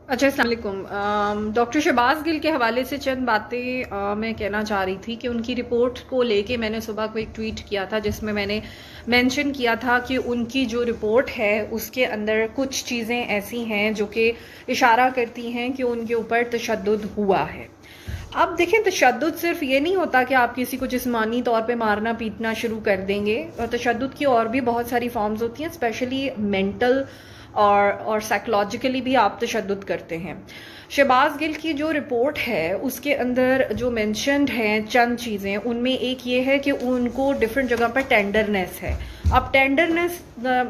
अच्छा, अस्सलाम वालेकुम। डॉक्टर शहबाज गिल के हवाले से चंद बातें मैं कहना चाह रही थी कि उनकी रिपोर्ट को लेके मैंने सुबह को एक ट्वीट किया था जिसमें मैंने मेंशन किया था कि उनकी जो रिपोर्ट है उसके अंदर कुछ चीज़ें ऐसी हैं जो कि इशारा करती हैं कि उनके ऊपर तशद्दुद हुआ है। अब देखें, तशद्दुद सिर्फ ये नहीं होता कि आप किसी को जिस्मानी तौर पे मारना पीटना शुरू कर देंगे। तशद्दुद की और भी बहुत सारी फॉर्म्स होती हैं, स्पेशली मेंटल और साइकोलॉजिकली भी आप तशद्दुद करते हैं। शहबाज गिल की जो रिपोर्ट है उसके अंदर जो मेंशन्ड हैं चंद चीज़ें, उनमें एक ये है कि उनको डिफरेंट जगह पर टेंडरनेस है। अब टेंडरनेस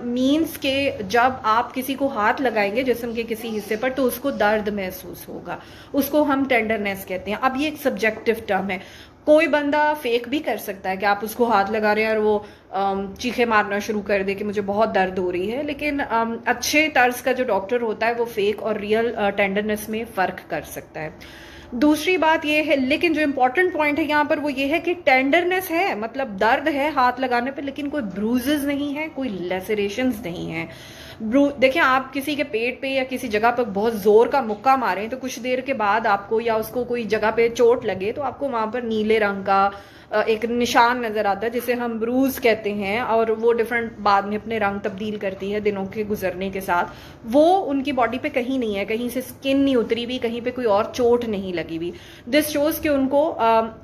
मीन्स के जब आप किसी को हाथ लगाएंगे जिस्म के किसी हिस्से पर तो उसको दर्द महसूस होगा, उसको हम टेंडरनेस कहते हैं। अब ये एक सब्जेक्टिव टर्म है, कोई बंदा फेक भी कर सकता है कि आप उसको हाथ लगा रहे हैं और वो चीखे मारना शुरू कर दे कि मुझे बहुत दर्द हो रही है, लेकिन अच्छे तर्ज का जो डॉक्टर होता है वो फेक और रियल टेंडरनेस में फ़र्क कर सकता है। दूसरी बात ये है, लेकिन जो इम्पोर्टेंट पॉइंट है यहाँ पर वो ये है कि टेंडरनेस है, मतलब दर्द है हाथ लगाने पे, लेकिन कोई ब्रूजेस नहीं है, कोई लेसरेशंस नहीं है। देखिए, आप किसी के पेट पे या किसी जगह पर बहुत जोर का मुक्का मारें तो कुछ देर के बाद आपको या उसको कोई जगह पे चोट लगे तो आपको वहां पर नीले रंग का एक निशान नजर आता है जिसे हम ब्रूज कहते हैं, और वो डिफरेंट बाद में अपने रंग तब्दील करती है दिनों के गुजरने के साथ। वो उनकी बॉडी पे कहीं नहीं है, कहीं से स्किन नहीं उतरी हुई, कहीं पे कोई और चोट नहीं लगी हुई। दिस शोज कि उनको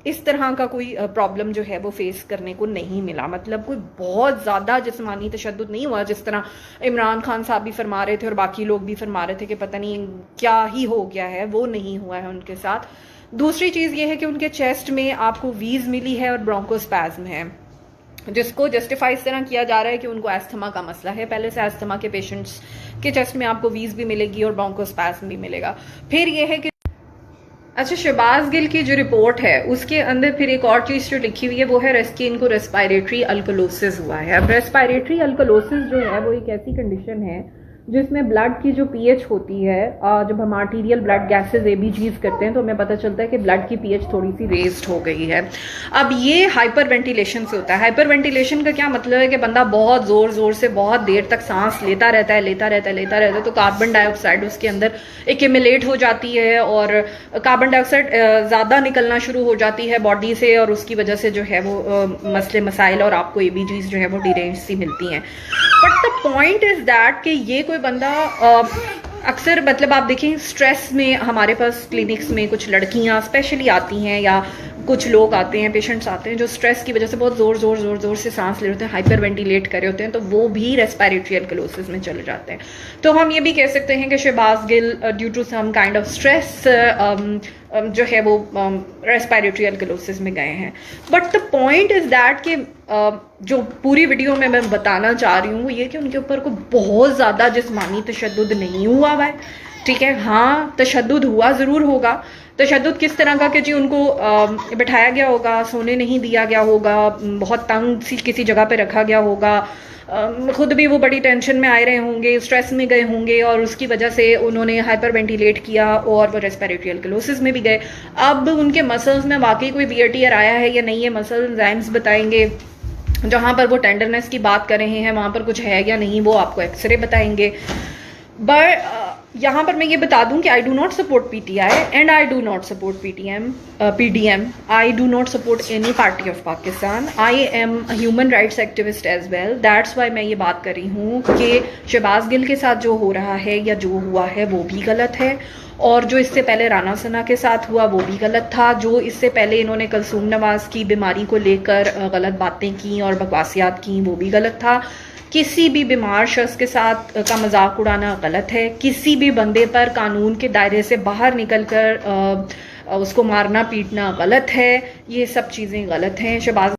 इस तरह का कोई प्रॉब्लम जो है वो फेस करने को नहीं मिला, मतलब कोई बहुत ज्यादा जिस्मानी तशद्दुद नहीं हुआ जिस तरह इमरान खान साहब भी फरमा रहे थे और बाकी लोग भी फरमा रहे थे कि पता नहीं क्या ही हो गया है, वो नहीं हुआ है उनके साथ। दूसरी चीज ये है कि उनके चेस्ट में आपको वीज मिली है और ब्रोंकोस्पैज्म है, जिसको जस्टिफाई इस तरह किया जा रहा है कि उनको एस्थमा का मसला है। पहले से एस्थमा के पेशेंट्स के चेस्ट में आपको वीज भी मिलेगी और ब्रोंकोस्पैज्म भी मिलेगा। फिर ये है कि अच्छा, शहबाज गिल की जो रिपोर्ट है उसके अंदर फिर एक और चीज जो लिखी हुई है वो है कि इनको रेस्पिरेटरी अल्कलोसिस हुआ है। अब रेस्पिरेटरी अल्कलोसिस जो है वो एक ऐसी कंडीशन है जिसमें ब्लड की जो पीएच होती है, जब हम आर्टीरियल ब्लड गैसेज एबीजीज करते हैं तो हमें पता चलता है कि ब्लड की पीएच थोड़ी सी रेज्ड हो गई है। अब ये हाइपर वेंटिलेशन से होता है। हाइपर वेंटिलेशन का क्या मतलब है कि बंदा बहुत जोर जोर से बहुत देर तक सांस लेता रहता है तो कार्बन डाइऑक्साइड उसके अंदर एक्यूमुलेट हो जाती है और कार्बन डाइऑक्साइड ज़्यादा निकलना शुरू हो जाती है बॉडी से, और उसकी वजह से जो है वो मसले मसाइल और आपको एबीजीज जो है वो डिरेंज सी मिलती हैं। But the point is that कि ये कोई बंदा अक्सर, मतलब आप देखें स्ट्रेस में हमारे पास क्लिनिक्स में कुछ लड़कियां स्पेशली आती हैं या कुछ लोग आते हैं, पेशेंट्स आते हैं जो स्ट्रेस की वजह से बहुत जोर से सांस ले रहे होते हैं, हाइपर वेंटिलेट कर रहे होते हैं, तो वो भी रेस्पिरेटरी अल्कलोसिस में चले जाते हैं। तो हम ये भी कह सकते हैं कि Shahbaz Gill due to some kind of stress जो है वो रेस्पिरेटरी अल्कलोसिस में गए हैं। But the point is that कि जो पूरी वीडियो में मैं बताना चाह रही हूँ वो ये कि उनके ऊपर कोई बहुत ज़्यादा जिस्मानी तशद्दुद नहीं हुआ है, ठीक है। हाँ, तशद्दुद हुआ ज़रूर होगा। तशद्दुद किस तरह का कि जी उनको बिठाया गया होगा, सोने नहीं दिया गया होगा, बहुत तंग सी किसी जगह पे रखा गया होगा, खुद भी वो बड़ी टेंशन में आए रहे होंगे, स्ट्रेस में गए होंगे और उसकी वजह से उन्होंने हाइपर वेंटिलेट किया और वो रेस्पिरेटरी अल्कलोसिस में भी गए। अब उनके मसल्स में वाकई कोई वियर टियर आया है या नहीं है, मसल एंजाइम्स बताएंगे। जहां पर वो टेंडरनेस की बात कर रहे हैं वहां पर कुछ है या नहीं वो आपको एक्सरे बताएंगे। बट यहाँ पर मैं ये बता दूं कि I do not support PTI and I do not support PDM. I do not support any party of Pakistan. I am human rights activist as well. That's why मैं ये बात कर रही हूँ कि शहबाज गिल के साथ जो हो रहा है या जो हुआ है वो भी गलत है, और जो इससे पहले राना सना के साथ हुआ वो भी गलत था। जो इससे पहले इन्होंने कुलसूम नवाज की बीमारी को लेकर गलत बातें की और बकवासियात की वो भी गलत था। किसी भी बीमार शख्स के साथ का मजाक उड़ाना गलत है। किसी भी बंदे पर कानून के दायरे से बाहर निकलकर उसको मारना पीटना गलत है। ये सब चीज़ें गलत हैं। शहबाज